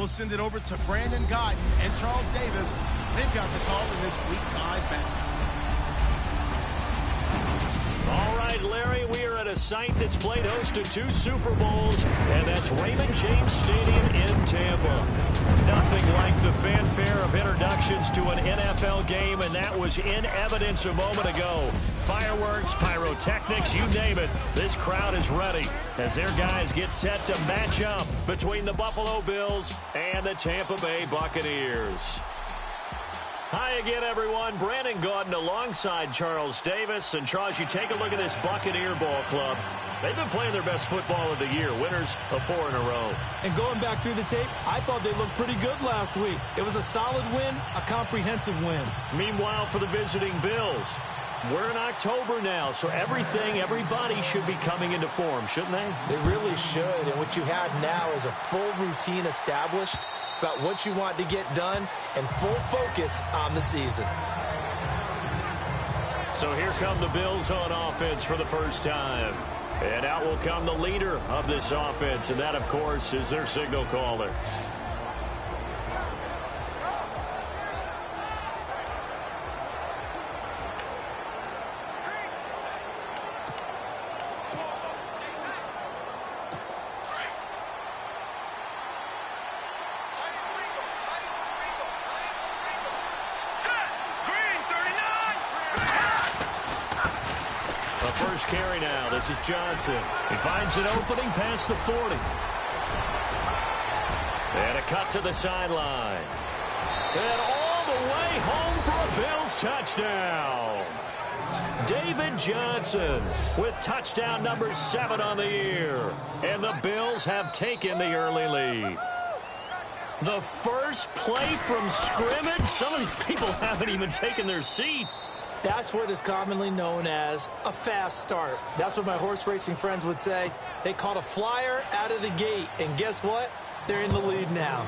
We'll send it over to Brandon Guyton and Charles Davis. They've got the call in this Week 5 match. All right, Larry, we are at a site that's played host to 2 Super Bowls, and that's Raymond James Stadium in Tampa. Nothing like the fanfare of introductions to an NFL game, and that was in evidence a moment ago. Fireworks, pyrotechnics, you name it. This crowd is ready as their guys get set to match up between the Buffalo Bills and the Tampa Bay Buccaneers. Hi again, everyone. Brandon Guyton alongside Charles Davis. And, Charles, you take a look at this Buccaneer ball club. They've been playing their best football of the year, winners of 4 in a row. And going back through the tape, I thought they looked pretty good last week. It was a solid win, a comprehensive win. Meanwhile, for the visiting Bills, we're in October now, so everybody should be coming into form, shouldn't they? They really should. And what you have now is a full routine established about what you want to get done and full focus on the season. So here come the Bills on offense for the first time. And out will come the leader of this offense, and that, of course, is their signal caller. First carry now. This is Johnson. He finds an opening past the 40. And a cut to the sideline. And all the way home for a Bills touchdown. David Johnson with touchdown number 7 on the year. And the Bills have taken the early lead. The first play from scrimmage. Some of these people haven't even taken their seat. That's what is commonly known as a fast start. That's what my horse racing friends would say. They caught a flyer out of the gate, and guess what? They're in the lead now.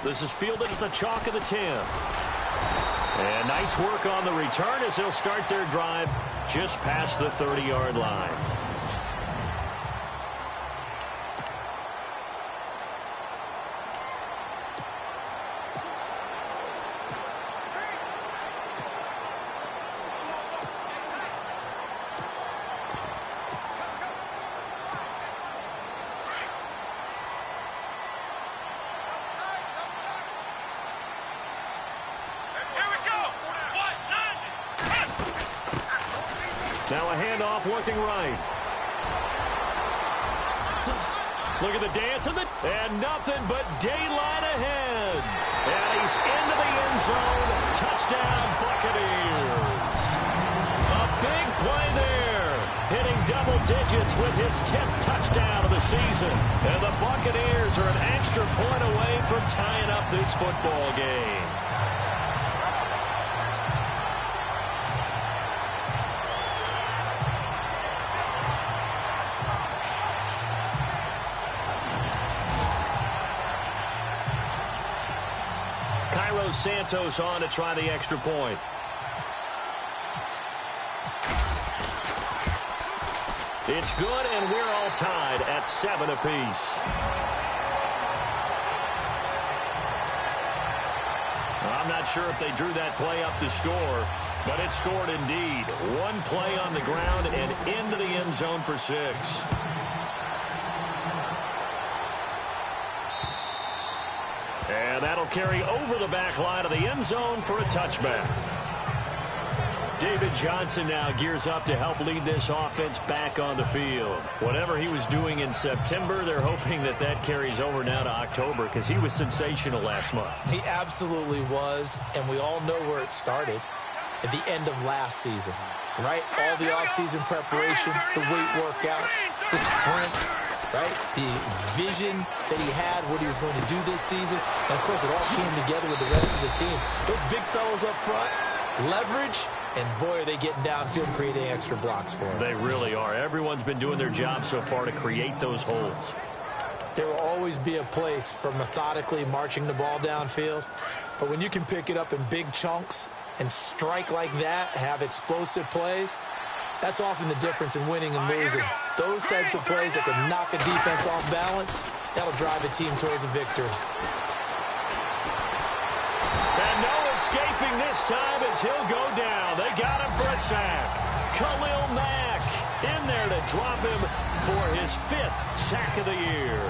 This is fielded at the chalk of the 10. And nice work on the return as they'll start their drive just past the 30-yard line. Now a handoff working right. Look at the dance and nothing but daylight ahead. And he's into the end zone. Touchdown, Buccaneers. A big play there. Hitting double digits with his 10th touchdown of the season. And the Buccaneers are an extra point away from tying up this football game. Santos on to try the extra point. It's good, and we're all tied at 7 apiece. I'm not sure if they drew that play up to score, but it scored indeed. One play on the ground and into the end zone for 6. And that'll carry over the back line of the end zone for a touchback. David Johnson now gears up to help lead this offense back on the field. Whatever he was doing in September, they're hoping that that carries over now to October because he was sensational last month. He absolutely was, and we all know where it started at the end of last season, right? All the offseason preparation, the weight workouts, the sprints, right? The vision that he had, what he was going to do this season. And, of course, it all came together with the rest of the team. Those big fellas up front, leverage, and, boy, are they getting downfield and creating extra blocks for him. They really are. Everyone's been doing their job so far to create those holes. There will always be a place for methodically marching the ball downfield. But when you can pick it up in big chunks and strike like that, have explosive plays, That's often the difference in winning and losing. Those types of plays that can knock a defense off balance, that'll drive a team towards a victory. And no escaping this time as he'll go down. They got him for a sack. Khalil Mack in there to drop him for his 5th sack of the year.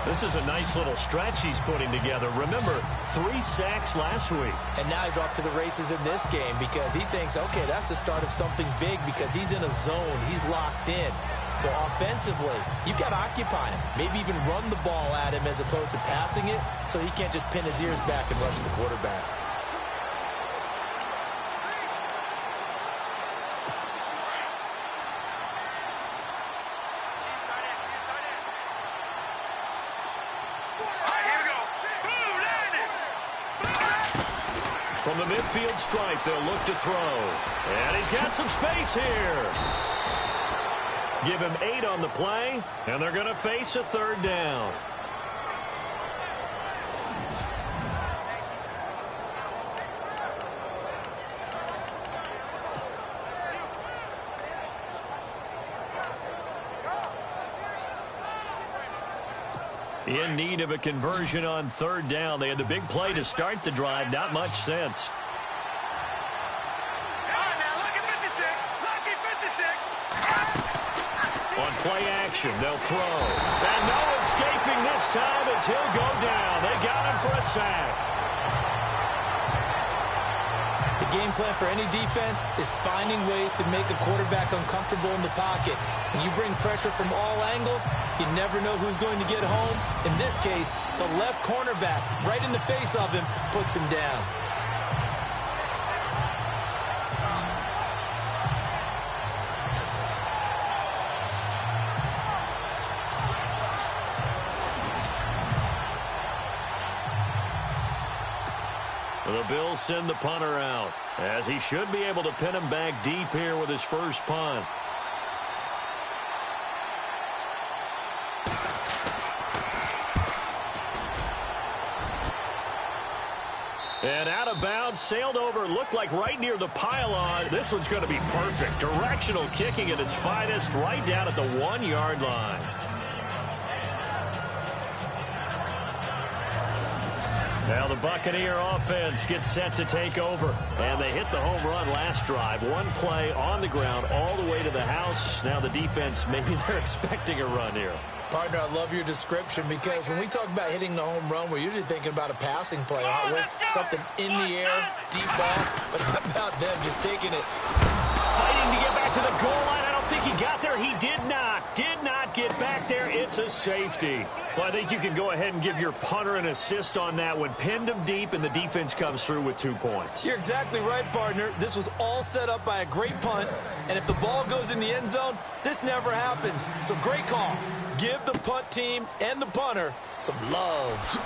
This is a nice little stretch he's putting together. Remember, 3 sacks last week. And now he's off to the races in this game because he thinks, okay, that's the start of something big because he's in a zone. He's locked in. So offensively, you've got to occupy him. Maybe even run the ball at him as opposed to passing it so he can't just pin his ears back and rush the quarterback. From the midfield stripe, they'll look to throw. And he's got some space here. Give him 8 on the play, and they're going to face a 3rd down. In need of a conversion on 3rd down. They had the big play to start the drive. Not much sense. On play action, they'll throw. And no escaping this time as he'll go down. They got him for a sack. The game plan for any defense is finding ways to make a quarterback uncomfortable in the pocket. When you bring pressure from all angles, you never know who's going to get home. In this case, the left cornerback, right in the face of him, puts him down. The Bills send the punter out, as he should be able to pin him back deep here with his first punt. And out of bounds, sailed over, looked like right near the pylon. This one's going to be perfect. Directional kicking at its finest, right down at the 1-yard line. Now the Buccaneer offense gets set to take over. And they hit the home run last drive. 1 play on the ground all the way to the house. Now the defense, maybe they're expecting a run here. Partner, I love your description because when we talk about hitting the home run, we're usually thinking about a passing play, aren't we? Something in the air, deep ball. But how about them just taking it? Fighting to get back to the goal line. I don't think he got there. He did not get back there. It's a safety. Well, I think you can go ahead and give your punter an assist on that one. Pinned him deep, and the defense comes through with 2 points. You're exactly right, partner. This was all set up by a great punt, and if the ball goes in the end zone, this never happens. So great call. Give the punt team and the punter some love.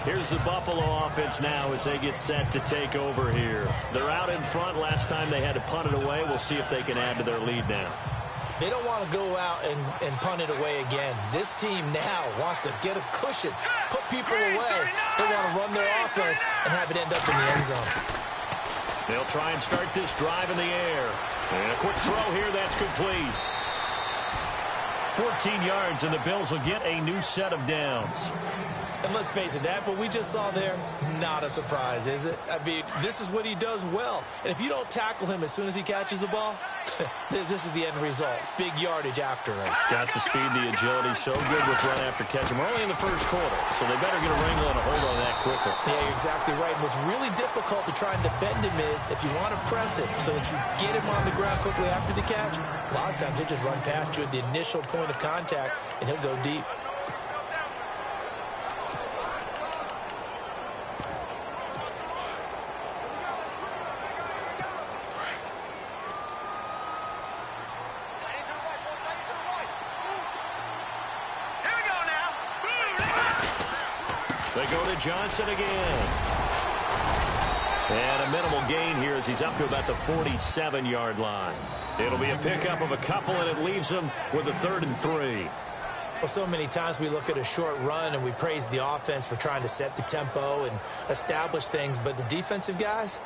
Here's the Buffalo offense now as they get set to take over here. They're out in front. Last time they had to punt it away. We'll see if they can add to their lead now. They don't want to go out and punt it away again. This team now wants to get a cushion, put people away. They want to run their offense and have it end up in the end zone. They'll try and start this drive in the air. And a quick throw here, that's complete. 14 yards, and the Bills will get a new set of downs. And let's face it, that what we just saw there, not a surprise, is it? I mean, this is what he does well. And if you don't tackle him as soon as he catches the ball, this is the end result. Big yardage after it. It's got the speed, the agility, so good with run after catch. And we're only in the first quarter, so they better get a wrangle and a hold on that quicker. Yeah, you're exactly right. And what's really difficult to try and defend him is if you want to press him so that you get him on the ground quickly after the catch, a lot of times he'll just run past you at the initial point of contact, and he'll go deep. They go to Johnson again. And a minimal gain here as he's up to about the 47-yard line. It'll be a pickup of a couple, and it leaves him with a 3rd and 3. Well, so many times we look at a short run and we praise the offense for trying to set the tempo and establish things, but the defensive guys,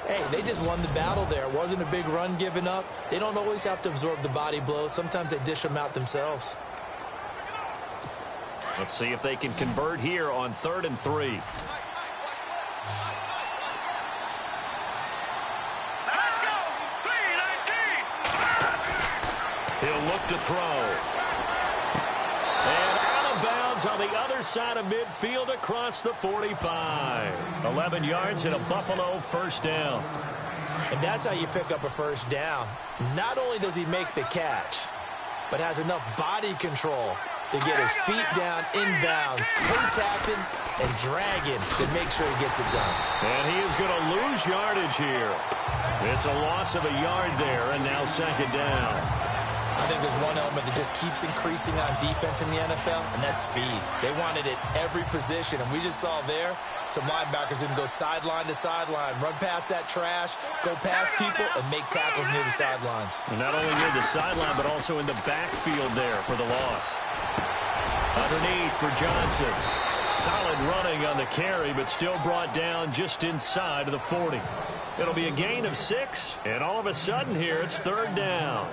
hey, they just won the battle there. It wasn't a big run given up. They don't always have to absorb the body blows. Sometimes they dish them out themselves. Let's see if they can convert here on 3rd and 3. Let's go! 3-19! He'll look to throw. And out of bounds on the other side of midfield across the 45. 11 yards and a Buffalo first down. And that's how you pick up a first down. Not only does he make the catch, but has enough body control to get his feet down inbounds, toe-tapping and dragging to make sure he gets it done. And he is going to lose yardage here. It's a loss of a yard there, and now 2nd down. I think there's one element that just keeps increasing on defense in the NFL, and that's speed. They want it at every position, and we just saw there some linebackers who can go sideline to sideline, run past that trash, go past people, and make tackles near the sidelines. And not only near the sideline, but also in the backfield there for the loss. Underneath for Johnson. Solid running on the carry, but still brought down just inside of the 40. It'll be a gain of 6, and all of a sudden here it's 3rd down.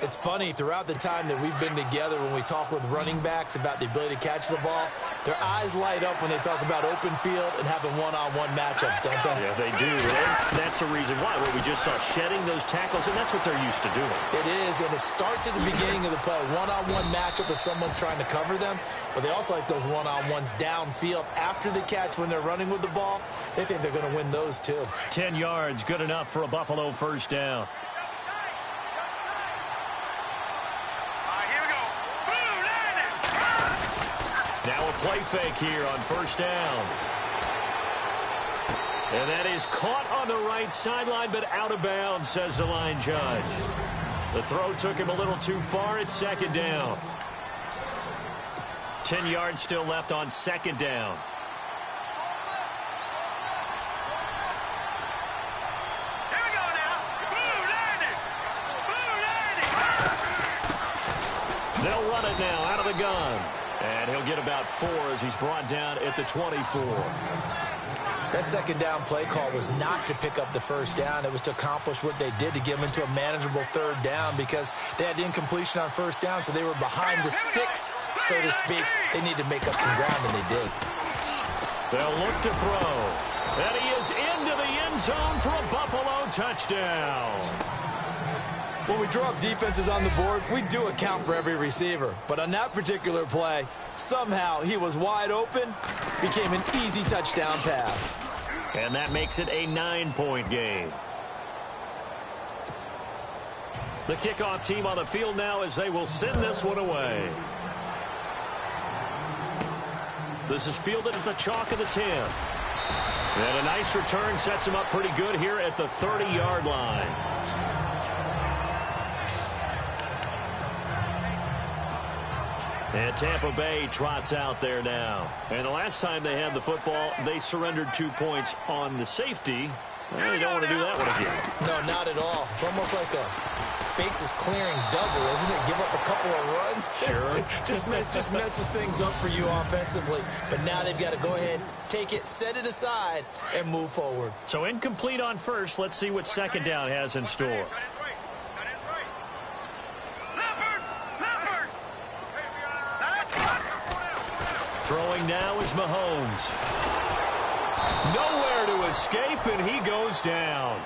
It's funny, throughout the time that we've been together, when we talk with running backs about the ability to catch the ball, their eyes light up when they talk about open field and having one-on-one matchups, don't they? Yeah, they do. And that's the reason why. What we just saw, shedding those tackles, and that's what they're used to doing. It is, and it starts at the beginning of the play. One-on-one matchup if someone's trying to cover them, but they also like those one-on-ones downfield after the catch when they're running with the ball. They think they're going to win those, too. 10 yards, good enough for a Buffalo first down. Now a play fake here on 1st down. And that is caught on the right sideline, but out of bounds, says the line judge. The throw took him a little too far. It's 2nd down. 10 yards still left on 2nd down. Here we go now. Blue landing. They'll run it now out of the gun. And he'll get about 4 as he's brought down at the 24. That 2nd down play call was not to pick up the first down. It was to accomplish what they did, to get them into a manageable 3rd down, because they had incompletion on 1st down, so they were behind the sticks, so to speak. They needed to make up some ground, and they did. They'll look to throw. And he is into the end zone for a Buffalo touchdown. When we draw up defenses on the board, we do account for every receiver. But on that particular play, somehow he was wide open, became an easy touchdown pass. And that makes it a 9-point game. The kickoff team on the field now as they will send this one away. This is fielded at the chalk of the 10. And a nice return sets him up pretty good here at the 30-yard line. And Tampa Bay trots out there now. And the last time they had the football, they surrendered 2 points on the safety. Well, they don't want to do that one again. No, not at all. It's almost like a bases clearing double, isn't it? Give up a couple of runs. Sure. just messes things up for you offensively. But now they've got to go ahead, take it, set it aside, and move forward. So incomplete on first. Let's see what 2nd down has in store. Throwing now is Mahomes. Nowhere to escape, and he goes down.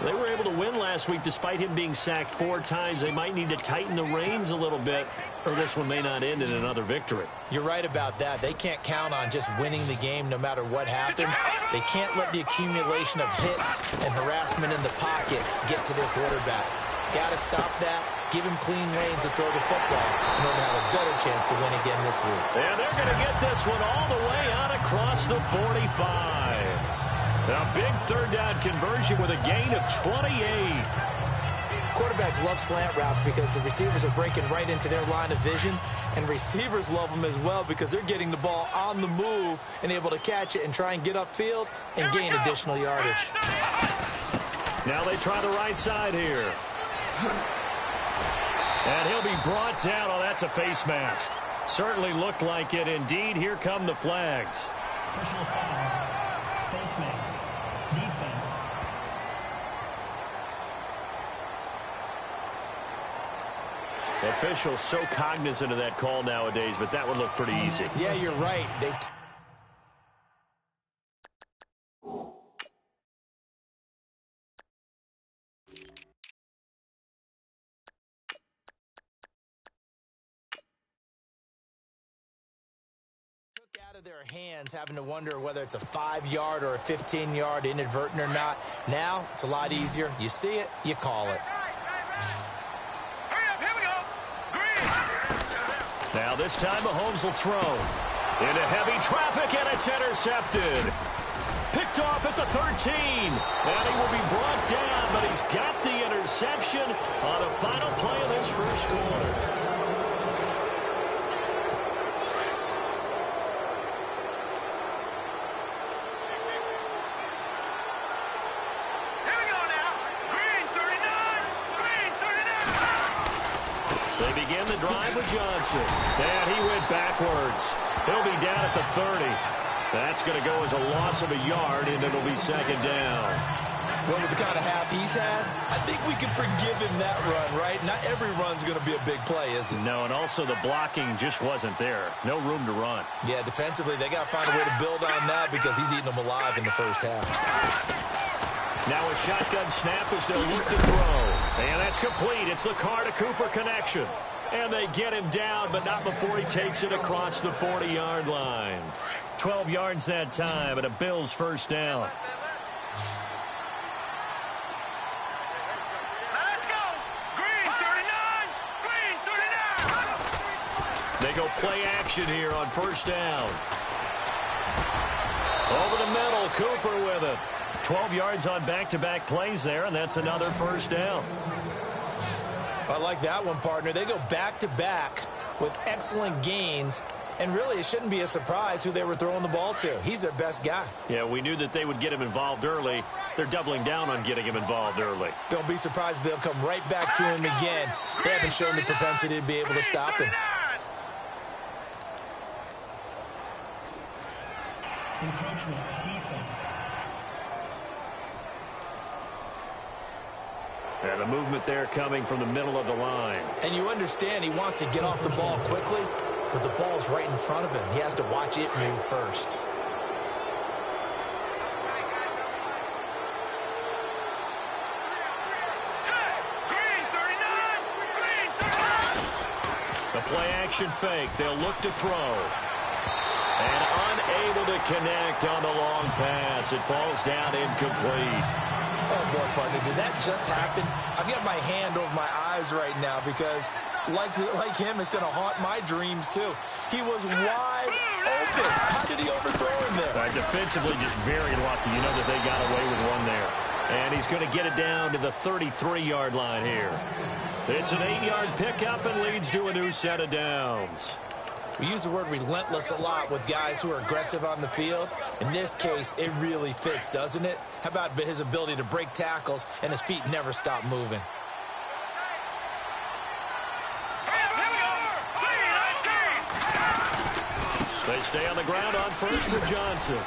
They were able to win last week despite him being sacked 4 times. They might need to tighten the reins a little bit, or this one may not end in another victory. You're right about that. They can't count on just winning the game no matter what happens. They can't let the accumulation of hits and harassment in the pocket get to their quarterback. Got to stop that. Give him clean lanes to throw the football in order to have a better chance to win again this week. And they're going to get this one all the way out across the 45. A big 3rd down conversion with a gain of 28. Quarterbacks love slant routes because the receivers are breaking right into their line of vision, and receivers love them as well because they're getting the ball on the move and able to catch it and try and get upfield and gain additional yardage. Now they try the right side here. And he'll be brought down. Oh, that's a face mask. Certainly looked like it. Indeed, here come the flags. Personal foul. Face mask. Defense. Officials so cognizant of that call nowadays, but that one looked pretty easy. Yeah, you're right. They took out of their hands, having to wonder whether it's a 5-yard or a 15-yard inadvertent or not. Now, it's a lot easier. You see it, you call it. Hurry up, here we go. Green. Now this time Mahomes will throw. Into heavy traffic, and it's intercepted. Picked off at the 13. And he will be brought down, but he's got the interception on the final play of this first quarter. Here we go now. Green 39. Green 39. They begin the drive with Johnson. And he went backwards. He'll be down at the 30. That's going to go as a loss of a yard, and it'll be second down. Well, with the kind of half he's had, I think we can forgive him that run, right? Not every run's going to be a big play, is it? No, and also the blocking just wasn't there. No room to run. Yeah, defensively, they got to find a way to build on that because he's eating them alive in the first half. Now a shotgun snap as they'll look to throw. And that's complete. It's the Carr-to-Cooper connection. And they get him down, but not before he takes it across the 40-yard line. 12 yards that time, and a Bills first down. Let's go. Green 39. Green 39. They go play action here on first down. Over the middle, Cooper with it. 12 yards on back-to-back plays there, and that's another first down. I like that one, partner. They go back-to-back with excellent gains, and really it shouldn't be a surprise who they were throwing the ball to. He's their best guy. Yeah, we knew that they would get him involved early. They're doubling down on getting him involved early. Don't be surprised if they'll come right back to him again. They haven't shown the propensity to be able to stop him. Encroachment. Defense. And the movement there coming from the middle of the line. And you understand he wants to get off the ball quickly, but the ball's right in front of him. He has to watch it move first. Green 39. Green 39. The play-action fake. They'll look to throw. And unable to connect on the long pass. It falls down incomplete. Oh, boy, partner, did that just happen? I've got my hand over my eyes right now because, like him, it's going to haunt my dreams, too. He was wide open. How did he overthrow him there? Defensively, just very lucky. You know that they got away with one there. And he's going to get it down to the 33-yard line here. It's an 8-yard pickup and leads to a new set of downs. We use the word relentless a lot with guys who are aggressive on the field. In this case, it really fits, doesn't it? How about his ability to break tackles and his feet never stop moving? They stay on the ground on first for Johnson.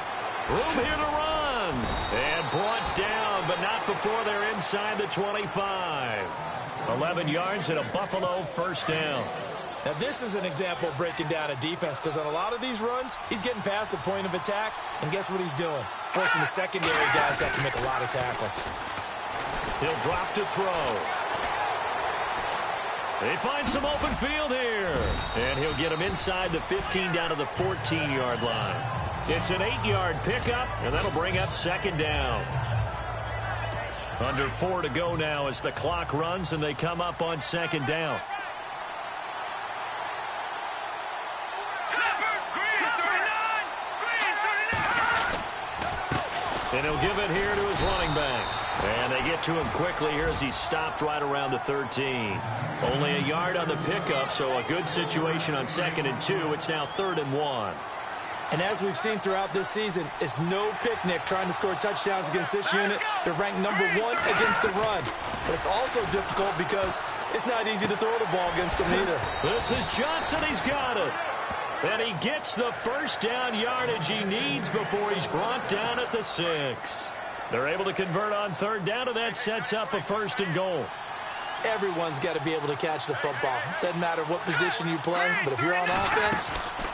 Room here to run. And brought down, but not before they're inside the 25. 11 yards and a Buffalo first down. Now, this is an example of breaking down a defense because on a lot of these runs, he's getting past the point of attack, and guess what he's doing? Forcing the secondary guys to have to make a lot of tackles. He'll drop to throw. They find some open field here. And he'll get him inside the 15 down to the 14-yard line. It's an 8-yard pickup, and that'll bring up second down. Under 4 to go now as the clock runs, and they come up on second down. And he'll give it here to his running back. And they get to him quickly here as he's stopped right around the 13. Only a yard on the pickup, so a good situation on 2nd and 2. It's now 3rd and 1. And as we've seen throughout this season, it's no picnic trying to score touchdowns against this unit. They're ranked number 1 against the run. But it's also difficult because It's not easy to throw the ball against him either. This is Johnson. He's got it. And he gets the first down yardage he needs before he's brought down at the 6. They're able to convert on third down, and that sets up a 1st and goal. Everyone's got to be able to catch the football. Doesn't matter what position you play, but if you're on offense,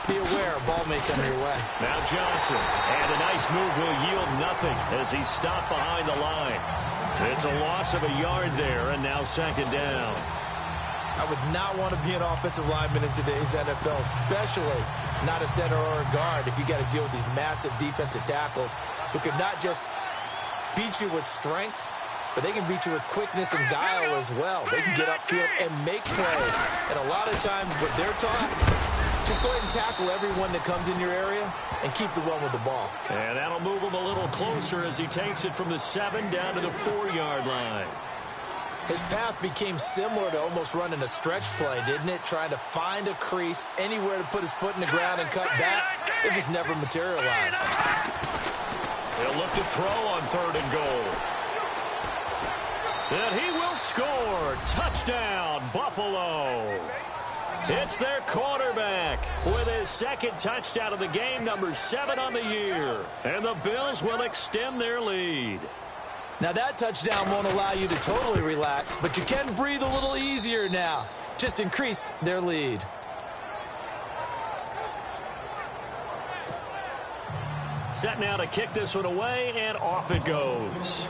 be aware, a ball may come your way. Now Johnson, and a nice move will yield nothing as he's stopped behind the line. It's a loss of a yard there, and now 2nd down. I would not want to be an offensive lineman in today's NFL, especially not a center or a guard if you got to deal with these massive defensive tackles who could not just beat you with strength, but they can beat you with quickness and guile as well. They can get upfield and make plays. And a lot of times what they're taught, just go ahead and tackle everyone that comes in your area and keep the one with the ball. And that'll move him a little closer as he takes it from the 7 down to the 4-yard line. His path became similar to almost running a stretch play, didn't it? Trying to find a crease, anywhere to put his foot in the ground and cut back. It just never materialized. They'll look to throw on 3rd and goal. And he will score. Touchdown, Buffalo. It's their quarterback with his 2nd touchdown of the game, number 7 on the year. And the Bills will extend their lead. Now that touchdown won't allow you to totally relax, but you can breathe a little easier now. Just increased their lead. Set now to kick this one away, and off it goes.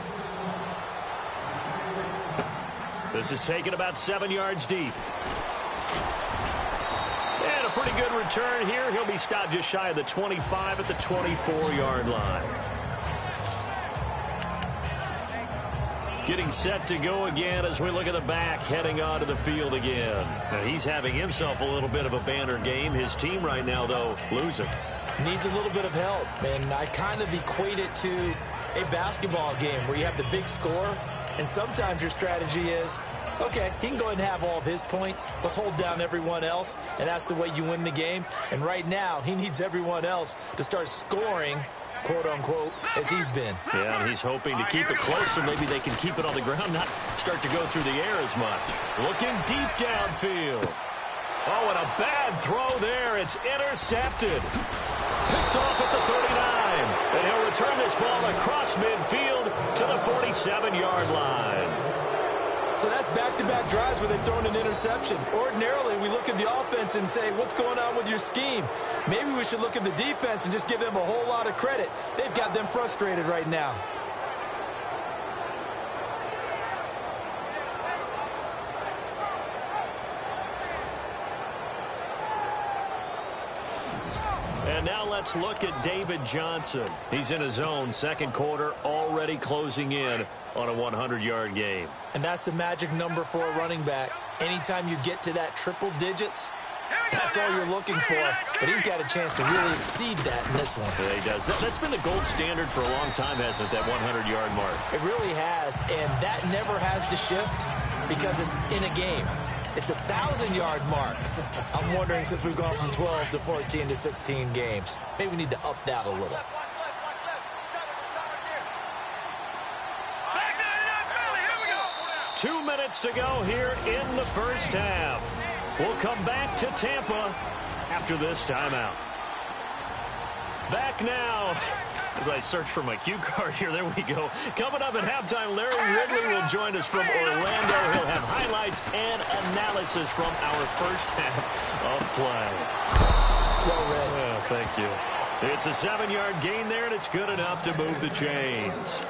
This is taken about 7 yards deep. And a pretty good return here. He'll be stopped just shy of the 25 at the 24-yard line. Getting set to go again as we look at the back, heading onto the field again. Now he's having himself a little bit of a banner game. His team right now, though, losing. Needs a little bit of help, and I kind of equate it to a basketball game where you have the big score, and sometimes your strategy is, okay, he can go ahead and have all of his points. Let's hold down everyone else, and that's the way you win the game. And right now, he needs everyone else to start scoring, quote-unquote, as he's been. Yeah, and he's hoping to keep it close so maybe they can keep it on the ground, not start to go through the air as much. Looking deep downfield. Oh, and a bad throw there. It's intercepted. Picked off at the 39. And he'll return this ball across midfield to the 47-yard line. So that's back-to-back drives where they've thrown an interception. Ordinarily, we look at the offense and say, what's going on with your scheme? Maybe we should look at the defense and just give them a whole lot of credit. They've got them frustrated right now. And now let's look at David Johnson. He's in his own 2nd quarter, already closing in on a 100-yard game. And that's the magic number for a running back. Anytime you get to that triple digits, that's all you're looking for. But he's got a chance to really exceed that in this one. Yeah, he does. That's been the gold standard for a long time, hasn't it, that 100-yard mark? It really has, and that never has to shift because it's in a game. It's a 1,000-yard mark. I'm wondering, since we've gone from 12 to 14 to 16 games, maybe we need to up that a little. Here 2 minutes to go here in the first half. We'll come back to Tampa after this timeout. Back now. As I search for my cue card here, there we go. Coming up at halftime, Larry Ridley will join us from Orlando. He'll have highlights and analysis from our first half of play. Well read. Oh, thank you. It's a 7-yard gain there, and it's good enough to move the chains.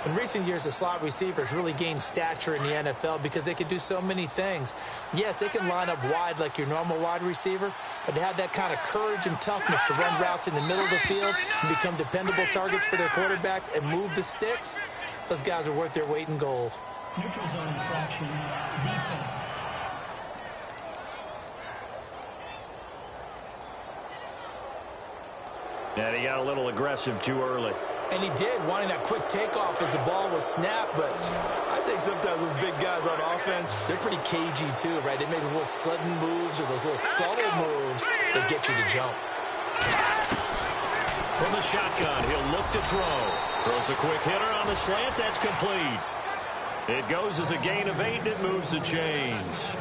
In recent years, the slot receivers really gained stature in the NFL because they can do so many things. Yes, they can line up wide like your normal wide receiver, but to have that kind of courage and toughness to run routes in the middle of the field and become dependable targets for their quarterbacks and move the sticks, those guys are worth their weight in gold. Neutral zone infraction, defense. And he got a little aggressive too early. And he did, wanting that quick takeoff as the ball was snapped. But I think sometimes those big guys on offense, they're pretty cagey too, right? They make those little sudden moves or those little subtle moves that get you to jump. From the shotgun, he'll look to throw. Throws a quick hitter on the slant. That's complete. It goes as a gain of 8, and it moves the chains.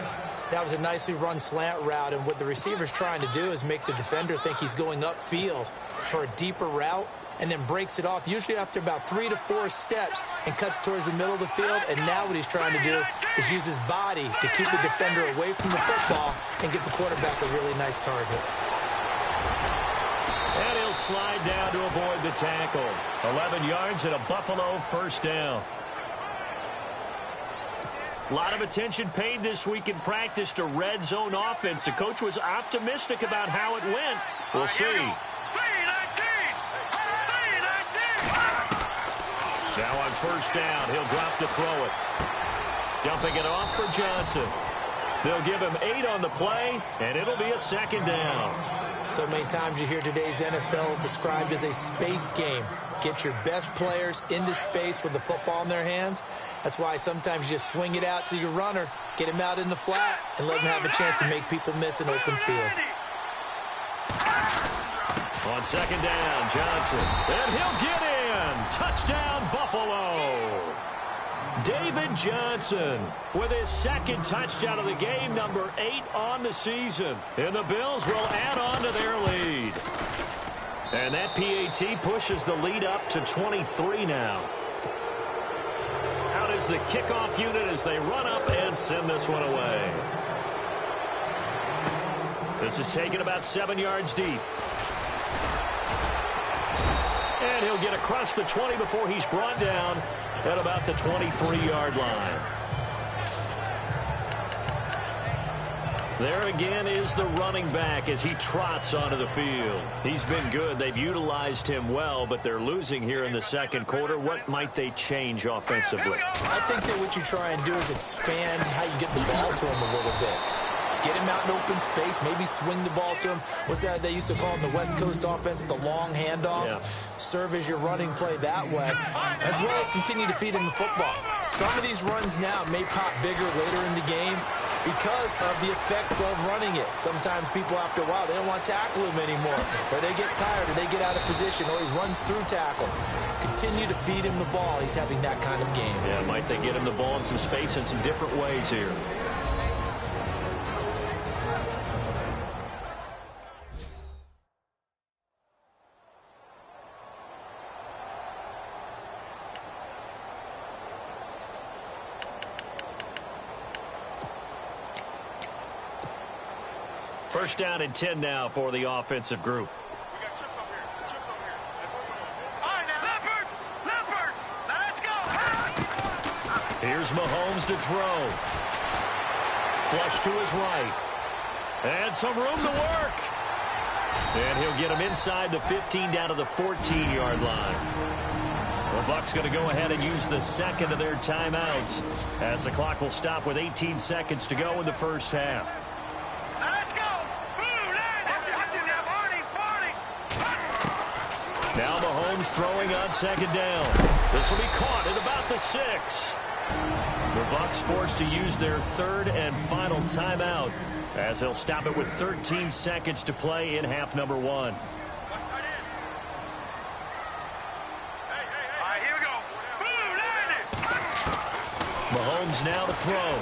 That was a nicely run slant route, and what the receiver's trying to do is make the defender think he's going upfield for a deeper route, and then breaks it off, usually after about 3 to 4 steps, and cuts towards the middle of the field. And now what he's trying to do is use his body to keep the defender away from the football and give the quarterback a really nice target. And he'll slide down to avoid the tackle. 11 yards and a Buffalo first down. A lot of attention paid this week in practice to red zone offense. The coach was optimistic about how it went. We'll see. Now on first down, he'll drop to throw it. Dumping it off for Johnson. They'll give him 8 on the play, and it'll be a second down. So many times you hear today's NFL described as a space game. Get your best players into space with the football in their hands. That's why sometimes you just swing it out to your runner, get him out in the flat, and let him have a chance to make people miss an open field. On second down, Johnson. And he'll get in. Touchdown, Buffalo. David Johnson with his second touchdown of the game, number 8 on the season. And the Bills will add on to their lead. And that PAT pushes the lead up to 23 now. Out is the kickoff unit as they run up and send this one away. This is taken about 7 yards deep. And he'll get across the 20 before he's brought down at about the 23-yard line. There again is the running back as he trots onto the field. He's been good. They've utilized him well, but they're losing here in the second quarter. What might they change offensively? I think that what you try and do is expand how you get the ball to him a little bit. Get him out in open space, maybe swing the ball to him. What's that they used to call in the West Coast offense, the long handoff? Yeah. Serve as your running play that way, as well as continue to feed him the football. Some of these runs now may pop bigger later in the game because of the effects of running it. Sometimes people, after a while, they don't want to tackle him anymore, or they get tired, or they get out of position, or he runs through tackles. Continue to feed him the ball. He's having that kind of game. Yeah, might they get him the ball in some space in some different ways here. First down and 10 now for the offensive group. We got chips up here. Chips up here. Let's open it. All right, now. Leopard. Let's go. Here's Mahomes to throw. Flush to his right. And some room to work. And he'll get him inside the 15 down to the 14-yard line. The Bucs going to go ahead and use the second of their timeouts as the clock will stop with 18 seconds to go in the first half. Now Mahomes throwing on second down. This will be caught at about the 6. The Bucs forced to use their third and final timeout as they'll stop it with 13 seconds to play in half number 1. All right, here we go. Mahomes now to throw.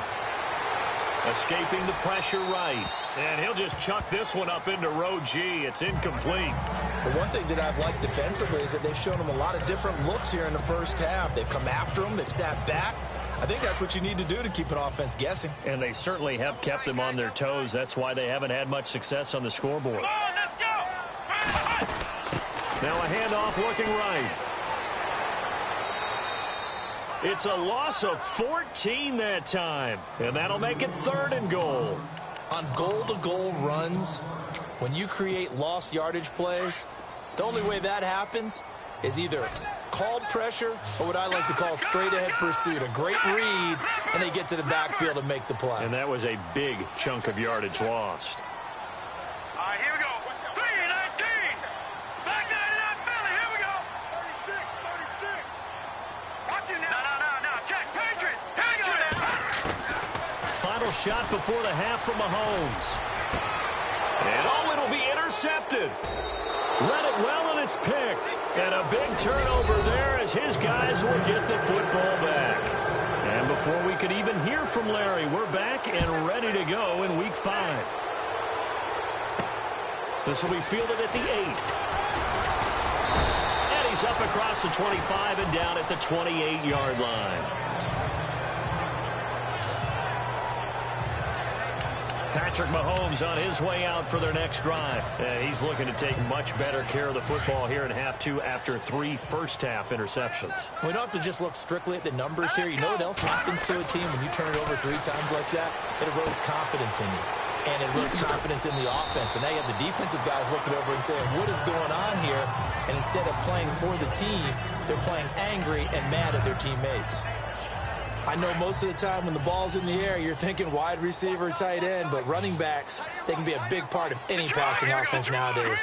Escaping the pressure right. And he'll just chuck this one up into row G. It's incomplete. The one thing that I've liked defensively is that they've shown him a lot of different looks here in the first half. They've come after him. They've sat back. I think that's what you need to do to keep an offense guessing. And they certainly have kept them on their toes. That's why they haven't had much success on the scoreboard. Come on, let's go. Now a handoff looking right. It's a loss of 14 that time. And that'll make it 3rd and goal. On goal-to-goal runs, when you create lost yardage plays, the only way that happens is either called pressure or what I like to call straight-ahead pursuit. A great read, and they get to the backfield and make the play. And that was a big chunk of yardage lost. All right, here we go. 3-19. Back 99 Philly. Here we go. 36. Watch it now. No. Check. Patriot. Here we go now. Final shot before the half from Mahomes. And it'll be intercepted. Read it well, and it's picked. And a big turnover there as his guys will get the football back. And before we could even hear from Larry, we're back and ready to go in Week 5. This will be fielded at the 8. And he's up across the 25 and down at the 28-yard line. Patrick Mahomes on his way out for their next drive. He's looking to take much better care of the football here in half 2 after 3 first-half interceptions. We don't have to just look strictly at the numbers here. You know what else happens to a team when you turn it over 3 times like that? It erodes confidence in you. And it erodes confidence in the offense. And now you have the defensive guys looking over and saying, what is going on here? And instead of playing for the team, they're playing angry and mad at their teammates. I know most of the time when the ball's in the air, you're thinking wide receiver, tight end, but running backs, they can be a big part of any passing offense nowadays.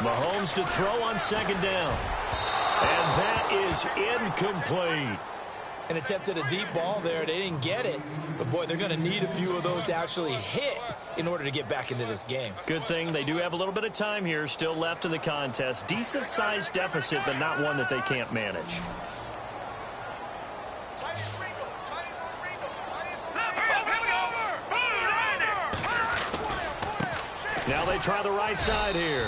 Mahomes to throw on 2nd down. And that is incomplete. An attempt at a deep ball there. They didn't get it. But, boy, they're going to need a few of those to actually hit in order to get back into this game. Good thing they do have a little bit of time here still left in the contest. Decent-sized deficit, but not one that they can't manage. Now they try the right side here.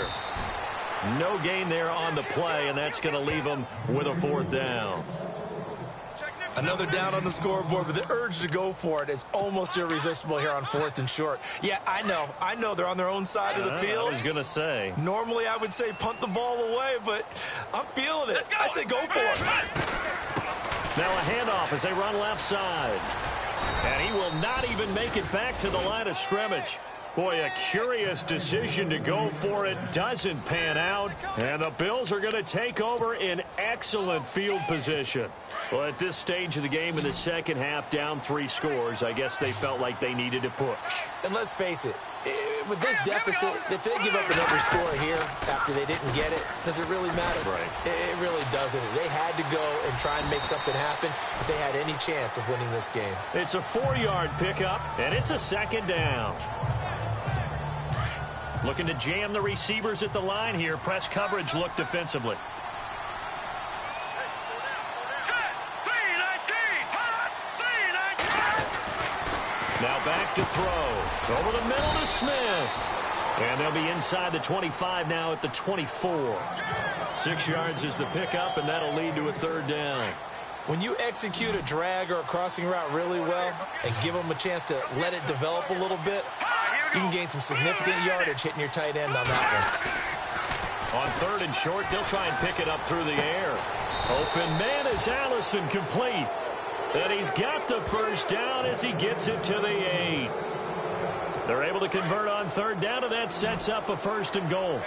No gain there on the play, and that's going to leave them with a 4th down. Another down on the scoreboard, but the urge to go for it is almost irresistible here on 4th and short. Yeah, I know they're on their own side of the field. I was going to say. Normally I would say punt the ball away, but I'm feeling it. I say go for it. Now a handoff as they run left side. And he will not even make it back to the line of scrimmage. Boy, a curious decision to go for it. Doesn't pan out. And the Bills are going to take over in excellent field position. Well, at this stage of the game in the second half, down 3 scores, I guess they felt like they needed to push. And let's face it, with this deficit, if they give up another score here after they didn't get it, does it really matter? Right. It really doesn't. They had to go and try and make something happen if they had any chance of winning this game. It's a 4-yard pickup, and it's a 2nd down. Looking to jam the receivers at the line here. Press coverage look defensively. Now back to throw. Over the middle to Smith. And they'll be inside the 25 now at the 24. 6 yards is the pickup, and that'll lead to a 3rd down. When you execute a drag or a crossing route really well and give them a chance to let it develop a little bit, you can gain some significant yardage hitting your tight end on that one. On 3rd and short, they'll try and pick it up through the air. Open man is Allison, complete. And he's got the 1st down as he gets it to the 8. They're able to convert on 3rd down, and that sets up a 1st and goal.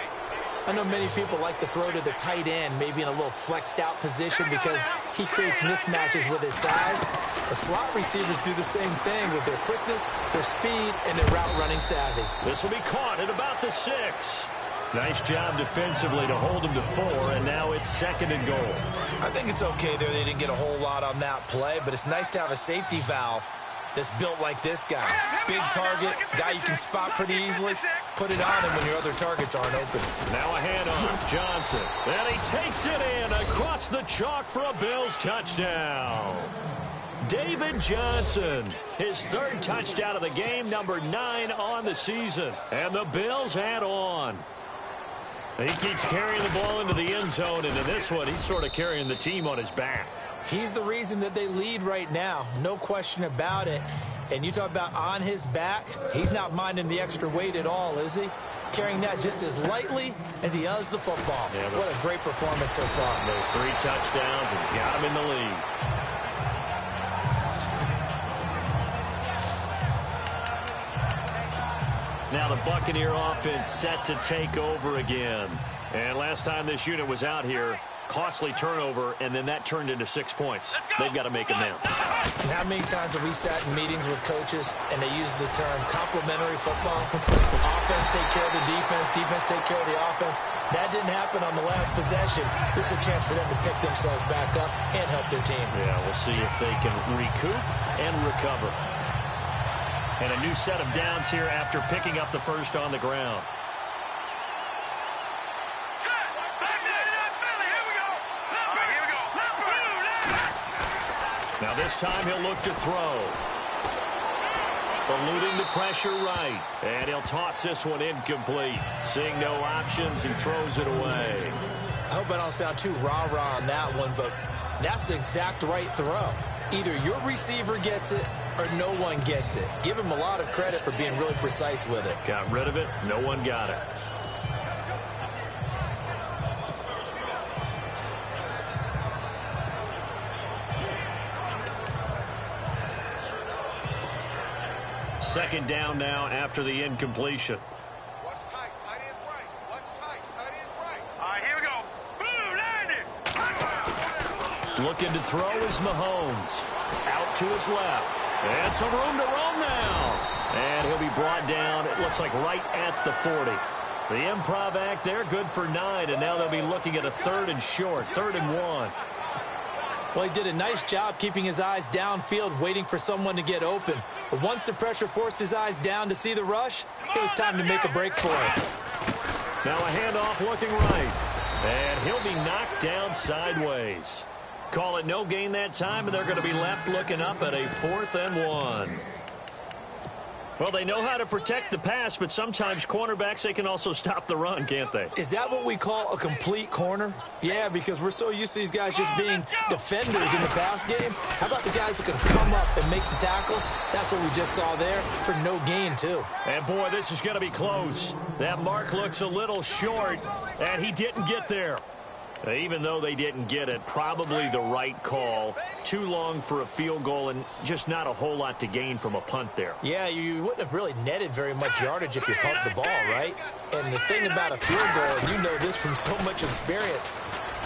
I know many people like to throw to the tight end, maybe in a little flexed out position because he creates mismatches with his size. The slot receivers do the same thing with their quickness, their speed, and their route running savvy. This will be caught at about the 6. Nice job defensively to hold him to 4, and now it's 2nd and goal. I think it's okay there. They didn't get a whole lot on that play, but it's nice to have a safety valve that's built like this guy. Big target, guy you can spot pretty easily. Put it on him when your other targets aren't open. Now a handoff. Johnson. And he takes it in across the chalk for a Bills touchdown. David Johnson, his 3rd touchdown of the game, number 9 on the season. And the Bills add on. He keeps carrying the ball into the end zone, and in this one, he's sort of carrying the team on his back. He's the reason that they lead right now, no question about it. And you talk about on his back, he's not minding the extra weight at all, is he? Carrying that just as lightly as he does the football. Yeah, what a great performance so far. Those 3 touchdowns, and he's got him in the lead. Now the Buccaneer offense set to take over again. And last time this unit was out here, costly turnover, and then that turned into 6 points. They've got to make amends. And how many times have we sat in meetings with coaches and they use the term complementary football? Offense take care of the defense, defense take care of the offense. That didn't happen on the last possession. This is a chance for them to pick themselves back up and help their team. Yeah, we'll see if they can recoup and recover. And a new set of downs here after picking up the 1st on the ground. Now this time he'll look to throw. Eluding the pressure right. And he'll toss this one incomplete. Seeing no options, he throws it away. I hope I don't sound too rah-rah on that one, but that's the exact right throw. Either your receiver gets it or no one gets it. Give him a lot of credit for being really precise with it. Got rid of it. No one got it. Second down now after the incompletion. Watch tight. Tight end's right. Watch tight. Tight end's right. All right, here we go. Boom, landed. Looking to throw is Mahomes. Out to his left. And some room to roam now. And he'll be brought down, it looks like right at the 40. The improv act there, good for 9. And now they'll be looking at a 3rd and short, 3rd and 1. Well, he did a nice job keeping his eyes downfield, waiting for someone to get open. But once the pressure forced his eyes down to see the rush, it was time to make a break for it. Now a handoff looking right. And he'll be knocked down sideways. Call it no gain that time, and they're going to be left looking up at a 4th and 1. Well, they know how to protect the pass, but sometimes cornerbacks, they can also stop the run, can't they? Is that what we call a complete corner? Yeah, because we're so used to these guys just being defenders in the pass game. How about the guys who can come up and make the tackles? That's what we just saw there for no gain, too. And, boy, this is going to be close. That mark looks a little short, and he didn't get there. Even though they didn't get it, probably the right call. Too long for a field goal and just not a whole lot to gain from a punt there. Yeah, you wouldn't have really netted very much yardage if you pumped the ball, right? And the thing about a field goal, and you know this from so much experience,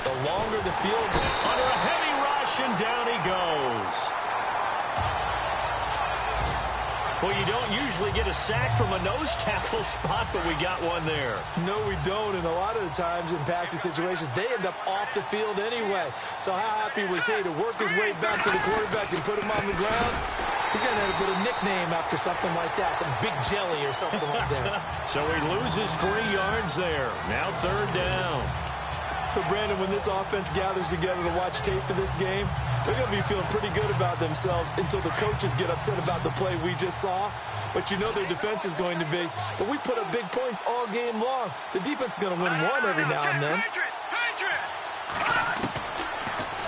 the longer the field goal. Under a heavy rush, and down he goes. Well, you don't usually get a sack from a nose tackle spot, but we got one there. No, we don't, and a lot of the times in passing situations, they end up off the field anyway. So how happy was he to work his way back to the quarterback and put him on the ground? He's going to have to put a nickname after something like that, some Big Jelly or something like that. So he loses 3 yards there. Now 3rd down. So, Brandon, when this offense gathers together to watch tape for this game, they're going to be feeling pretty good about themselves until the coaches get upset about the play we just saw. But you know their defense is going to be. But we put up big points all game long. The defense is going to win one every now and then.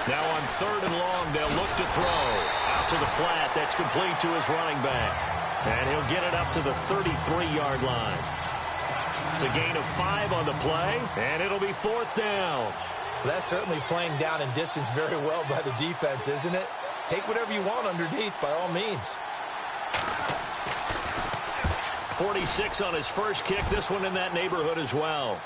Now on 3rd and long, they'll look to throw. Out to the flat. That's complete to his running back. And he'll get it up to the 33-yard line. It's a gain of 5 on the play, and it'll be 4th down. Well, that's certainly playing down in distance very well by the defense, isn't it? Take whatever you want underneath, by all means. 46 on his first kick. This one in that neighborhood as well.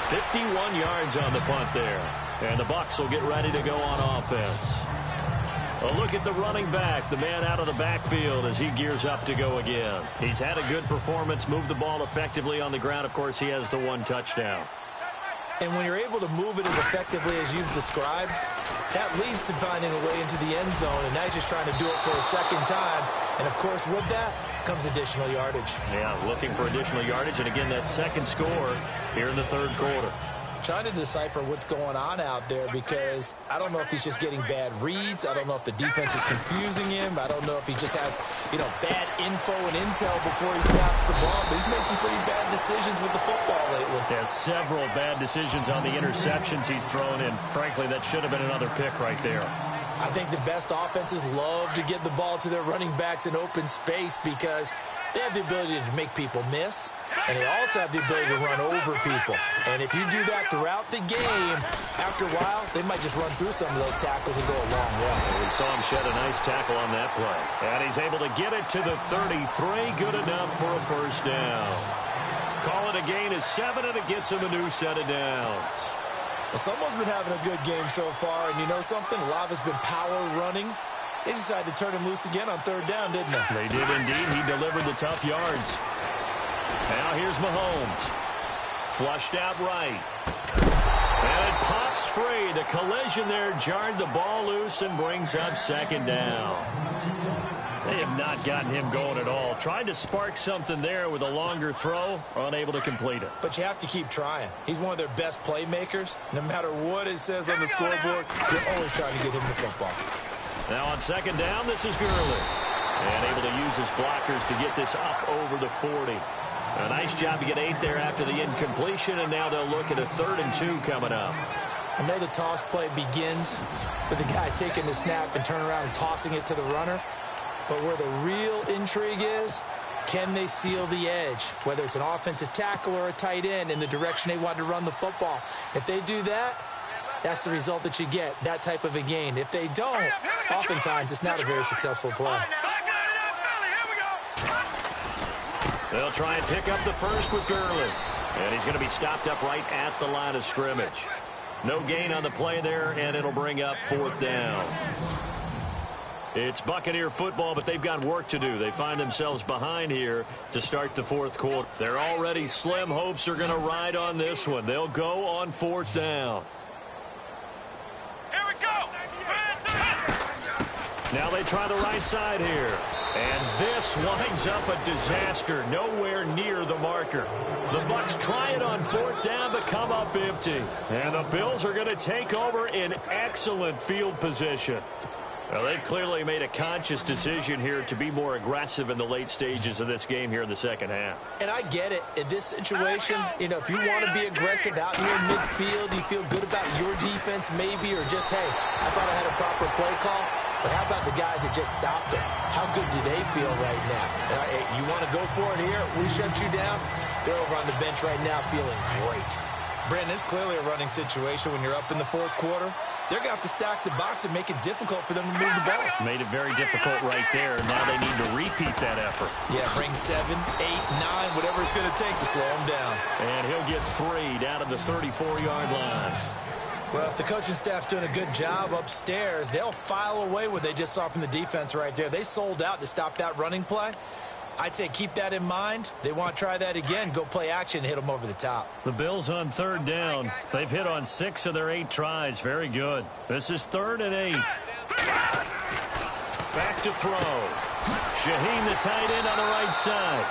51 yards on the punt there. And the Bucs will get ready to go on offense. A look at the running back, the man out of the backfield as he gears up to go again. He's had a good performance, moved the ball effectively on the ground. Of course, he has the 1 touchdown. And when you're able to move it as effectively as you've described, that leads to finding a way into the end zone, and now he's just trying to do it for a second time. And, of course, with that comes additional yardage. Yeah, looking for additional yardage, and again, that second score here in the 3rd quarter. Trying to decipher what's going on out there because I don't know if he's just getting bad reads. I don't know if the defense is confusing him. I don't know if he just has, bad info and intel before he snaps the ball. But he's made some pretty bad decisions with the football lately. Yeah, several bad decisions on the interceptions he's thrown in. Frankly, that should have been another pick right there. I think the best offenses love to get the ball to their running backs in open space because they have the ability to make people miss, and they also have the ability to run over people. And if you do that throughout the game, after a while, they might just run through some of those tackles and go a long way. We saw him shed a nice tackle on that play. And he's able to get it to the 33. Good enough for a 1st down. Call it a gain of 7, and it gets him a new set of downs. Well, someone's been having a good game so far, and you know something? A lot of it's been power running. They decided to turn him loose again on 3rd down, didn't they? They did indeed. He delivered the tough yards. Now here's Mahomes. Flushed out right. And it pops free. The collision there jarred the ball loose and brings up 2nd down. They have not gotten him going at all. Tried to spark something there with a longer throw, unable to complete it. But you have to keep trying. He's one of their best playmakers. No matter what it says on the scoreboard, they're always trying to get him the football. Now on second down, this is Gurley. And able to use his blockers to get this up over the 40. A nice job to get 8 there after the incompletion, and now they'll look at a 3rd and 2 coming up. I know the toss play begins with the guy taking the snap and turning around and tossing it to the runner. But where the real intrigue is, can they seal the edge, whether it's an offensive tackle or a tight end, in the direction they want to run the football? If they do that, that's the result that you get, that type of a gain. If they don't, oftentimes it's not a very successful play. They'll try and pick up the first with Gurley. And he's going to be stopped up right at the line of scrimmage. No gain on the play there, and it'll bring up 4th down. It's Buccaneer football, but they've got work to do. They find themselves behind here to start the 4th quarter. Their already slim hopes are going to ride on this one. They'll go on 4th down. Here we go. Now they try the right side here. And this winds up a disaster. Nowhere near the marker. The Bucs try it on 4th down, but come up empty. And the Bills are going to take over in excellent field position. Well, they've clearly made a conscious decision here to be more aggressive in the late stages of this game here in the second half. And I get it. In this situation, if you want to be aggressive out in your midfield, you feel good about your defense maybe, or just, hey, I thought I had a proper play call. But how about the guys that just stopped them? How good do they feel right now? You want to go for it here? We shut you down? They're over on the bench right now feeling great. Brandon, it's clearly a running situation when you're up in the 4th quarter. They're going to have to stack the box and make it difficult for them to move the ball. Made it very difficult right there. Now they need to repeat that effort. Yeah, bring 7, 8, 9, whatever it's going to take to slow them down. And he'll get 3 down at the 34-yard line. Well, if the coaching staff's doing a good job upstairs, they'll file away what they just saw from the defense right there. They sold out to stop that running play. I'd say keep that in mind. They want to try that again, go play action, hit them over the top. The Bills on 3rd down. They've hit on 6 of their 8 tries. Very good. This is 3rd and 8. Back to throw. Shaheen, the tight end, on the right side.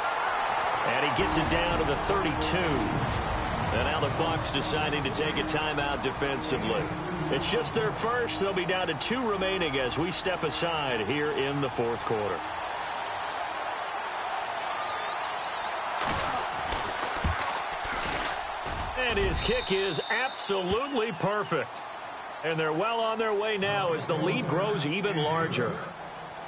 And he gets it down to the 32. And now the Bucs deciding to take a timeout defensively. It's just their first. They'll be down to 2 remaining as we step aside here in the 4th quarter. And his kick is absolutely perfect. And they're well on their way now as the lead grows even larger.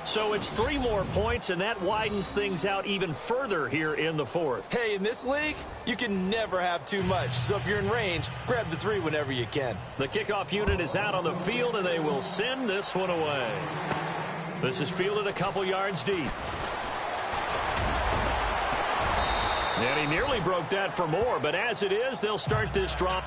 So it's 3 more points, and that widens things out even further here in the 4th. Hey, in this league, you can never have too much. So if you're in range, grab the 3 whenever you can. The kickoff unit is out on the field, and they will send this one away. This is fielded a couple yards deep. And he nearly broke that for more, but as it is, they'll start this drive.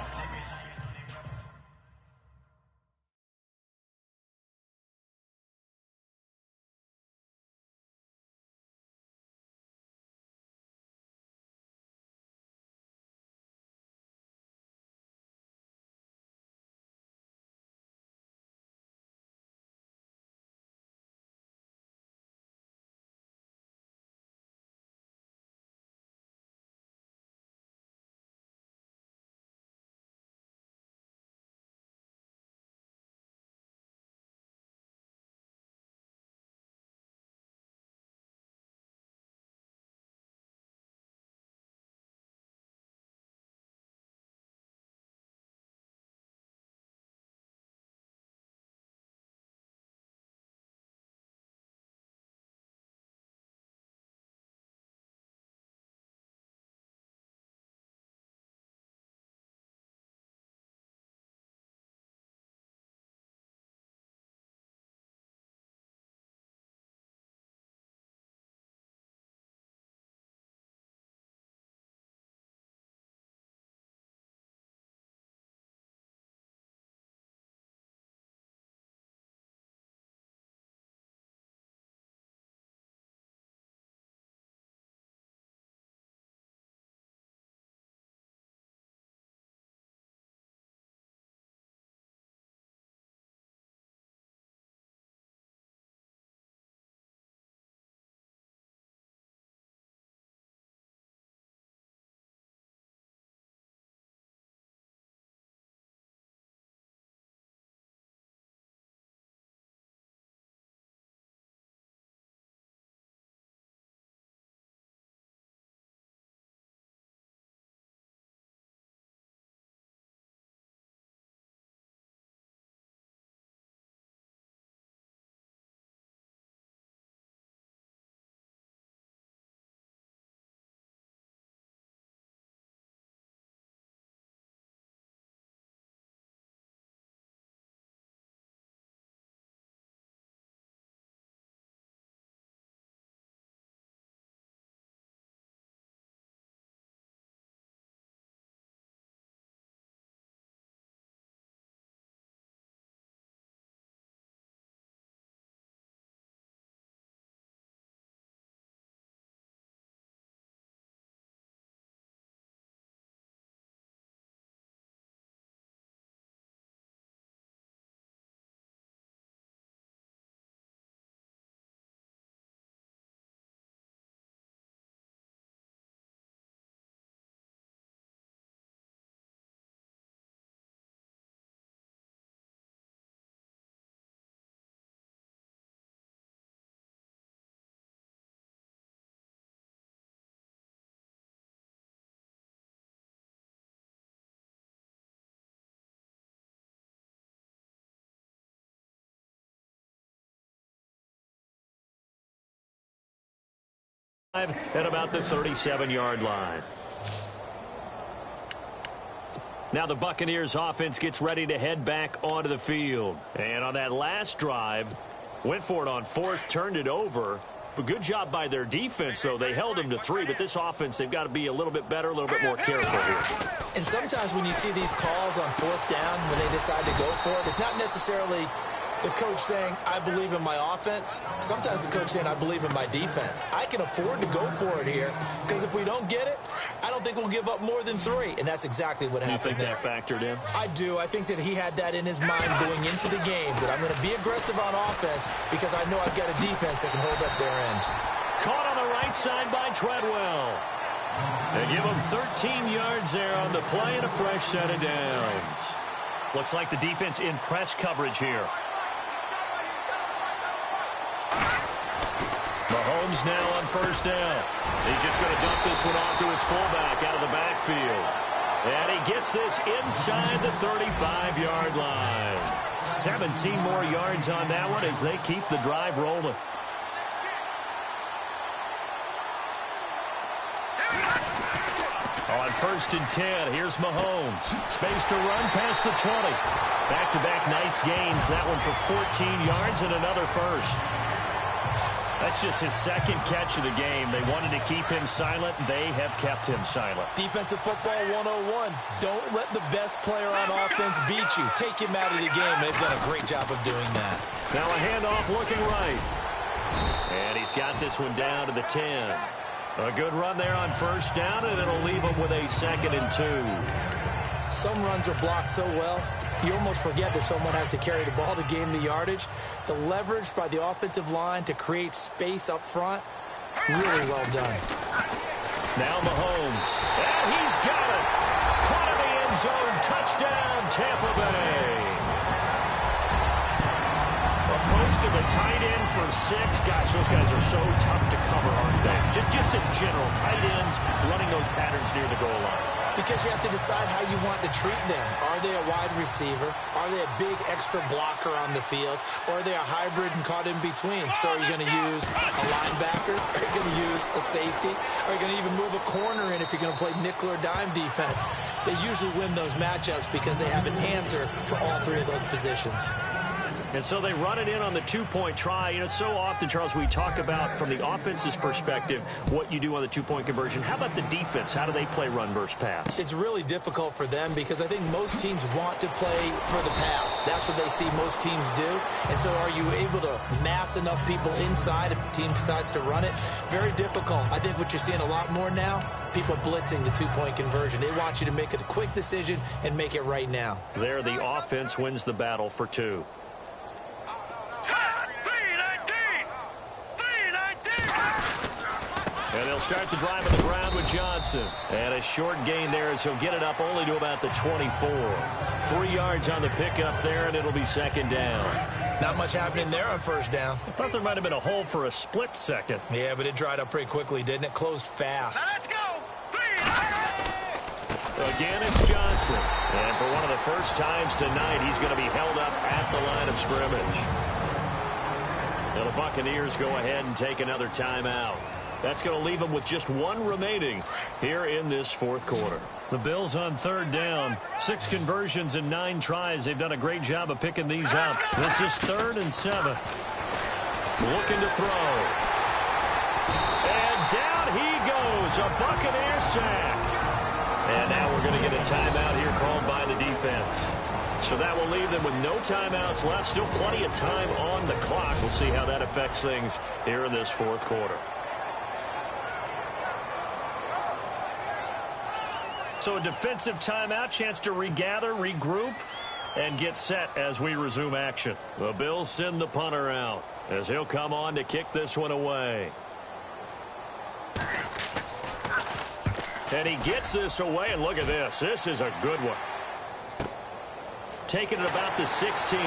at about the 37-yard line. Now the Buccaneers offense gets ready to head back onto the field. And on that last drive, went for it on fourth, turned it over. But good job by their defense, though. They held them to 3, but this offense, they've got to be a little bit better, a little bit more careful here. And sometimes when you see these calls on fourth down, when they decide to go for it, it's not necessarily the coach saying, I believe in my offense. Sometimes the coach saying, I believe in my defense. I can afford to go for it here because if we don't get it, I don't think we'll give up more than 3. And that's exactly what happened there. You think that factored in? I do. I think that he had that in his mind going into the game, that I'm going to be aggressive on offense because I know I've got a defense that can hold up their end. Caught on the right side by Treadwell. They give him 13 yards there on the play and a fresh set of downs. Looks like the defense in press coverage here. Mahomes now on first down. He's just going to dump this one off to his fullback out of the backfield. And he gets this inside the 35-yard line. 17 more yards on that one as they keep the drive rolling. On first and 10, here's Mahomes. Space to run past the 20. Back-to-back nice gains. That one for 14 yards and another first. That's just his second catch of the game. They wanted to keep him silent. They have kept him silent. Defensive football 101. Don't let the best player on offense beat you. Take him out of the game. They've done a great job of doing that. Now a handoff looking right. And he's got this one down to the 10. A good run there on first down, and it'll leave him with a 2nd and 2. Some runs are blocked so well, you almost forget that someone has to carry the ball to gain the yardage. The leverage by the offensive line to create space up front, really well done. Now Mahomes, and he's got it. Caught in the end zone, touchdown, Tampa Bay. Approach to the tight end for 6. Gosh, those guys are so tough to cover, aren't they? Just in general, tight ends running those patterns near the goal line. Because you have to decide how you want to treat them. Are they a wide receiver? Are they a big extra blocker on the field? Or are they a hybrid and caught in between? So are you going to use a linebacker? Are you going to use a safety? Are you going to even move a corner in if you're going to play nickel or dime defense? They usually win those matchups because they have an answer for all 3 of those positions. And so they run it in on the 2-point try. You know, so often, Charles, we talk about from the offense's perspective what you do on the 2-point conversion. How about the defense? How do they play run versus pass? It's really difficult for them because I think most teams want to play for the pass. That's what they see most teams do. And so are you able to mass enough people inside if the team decides to run it? Very difficult. I think what you're seeing a lot more now, people blitzing the 2-point conversion. They want you to make a quick decision and make it right now. There, the offense wins the battle for 2. And they'll start the drive on the ground with Johnson. And a short gain there as he'll get it up only to about the 24. 3 yards on the pickup there, and it'll be 2nd down. Not much happening there on first down. I thought there might have been a hole for a split second. Yeah, but it dried up pretty quickly, didn't it? Closed fast. Now let's go. Again, it's Johnson. And for one of the first times tonight, he's going to be held up at the line of scrimmage. Now the Buccaneers go ahead and take another timeout. That's going to leave them with just 1 remaining here in this 4th quarter. The Bills on 3rd down. 6 conversions and 9 tries. They've done a great job of picking these up. This is 3rd and 7. Looking to throw. And down he goes. A Buccaneer sack. And now we're going to get a timeout here called by the defense. So that will leave them with no timeouts left. Still plenty of time on the clock. We'll see how that affects things here in this 4th quarter. So a defensive timeout, chance to regather, regroup, and get set as we resume action. The Bills send the punter out as he'll come on to kick this one away. And he gets this away, and look at this. This is a good one. Taking it about the 16.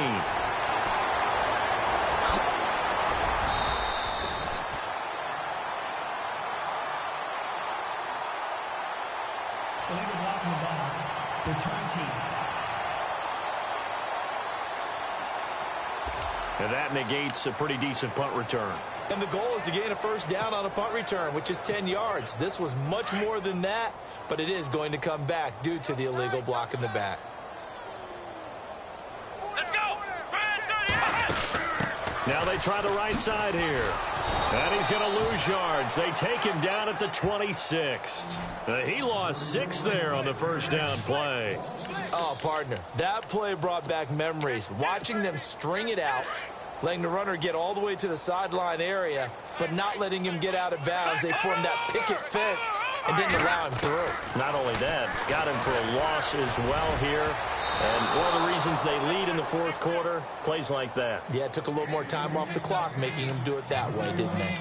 Illegal blocking the ball. Return team. And that negates a pretty decent punt return. And the goal is to gain a first down on a punt return, which is 10 yards. This was much more than that, but it is going to come back due to the illegal block in the back. Let's go! Now they try the right side here. And he's going to lose yards. They take him down at the 26. He lost 6 there on the first down play. Oh, partner, that play brought back memories. Watching them string it out, letting the runner get all the way to the sideline area, but not letting him get out of bounds. They formed that picket fence and didn't allow him through. Not only that, got him for a loss as well here. And one of the reasons they lead in the fourth quarter, plays like that. Yeah, it took a little more time off the clock, making him do it that way, didn't they?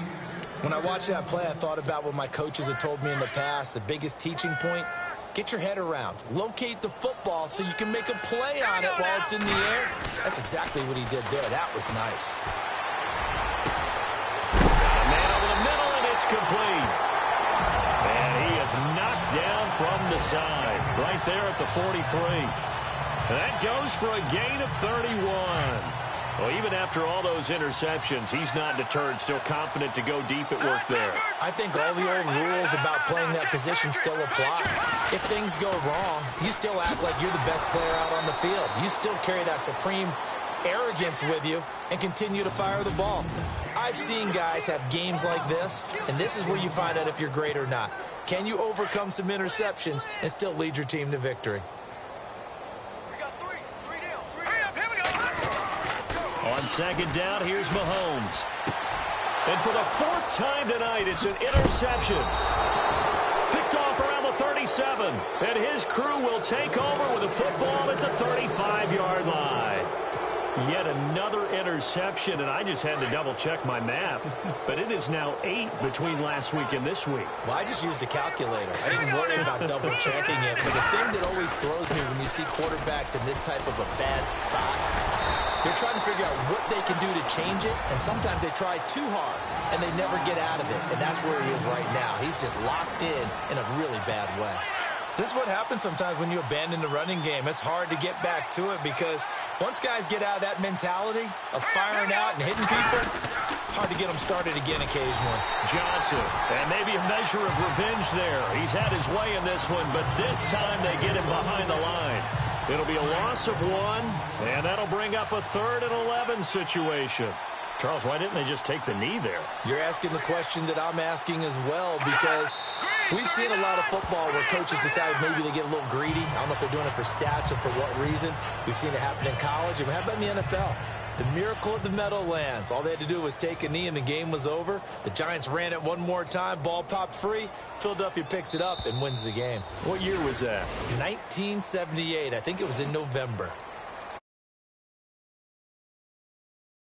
When I watched that play, I thought about what my coaches had told me in the past. The biggest teaching point, get your head around. Locate the football so you can make a play on it while it's in the air. That's exactly what he did there. That was nice. Got a man over the middle, and it's complete. And he is knocked down from the side, right there at the 43. And that goes for a gain of 31. Well, even after all those interceptions, he's not deterred, still confident to go deep at work there. I think all the old rules about playing that position still apply. If things go wrong, you still act like you're the best player out on the field. You still carry that supreme arrogance with you and continue to fire the ball. I've seen guys have games like this, and this is where you find out if you're great or not. Can you overcome some interceptions and still lead your team to victory? On second down, here's Mahomes. And for the 4th time tonight, it's an interception. Picked off around the 37. And his crew will take over with the football at the 35-yard line. Yet another interception, and I just had to double-check my math. But it is now 8 between last week and this week. Well, I just used a calculator. I didn't worry about double-checking it. But the thing that always throws me when you see quarterbacks in this type of a bad spot, they're trying to figure out what they can do to change it, and sometimes they try too hard, and they never get out of it, and that's where he is right now. He's just locked in a really bad way. This is what happens sometimes when you abandon the running game. It's hard to get back to it because once guys get out of that mentality of firing out and hitting people, hard to get them started again occasionally. Johnson, and maybe a measure of revenge there. He's had his way in this one, but this time they get him behind the line. It'll be a loss of 1, and that'll bring up a 3rd and 11 situation. Charles, why didn't they just take the knee there? You're asking the question that I'm asking as well, because we've seen a lot of football where coaches decide maybe they get a little greedy. I don't know if they're doing it for stats or for what reason. We've seen it happen in college, and how about in the NFL? The miracle of the Meadowlands. All they had to do was take a knee, and the game was over. The Giants ran it one more time. Ball popped free. Philadelphia picks it up and wins the game. What year was that? 1978. I think it was in November.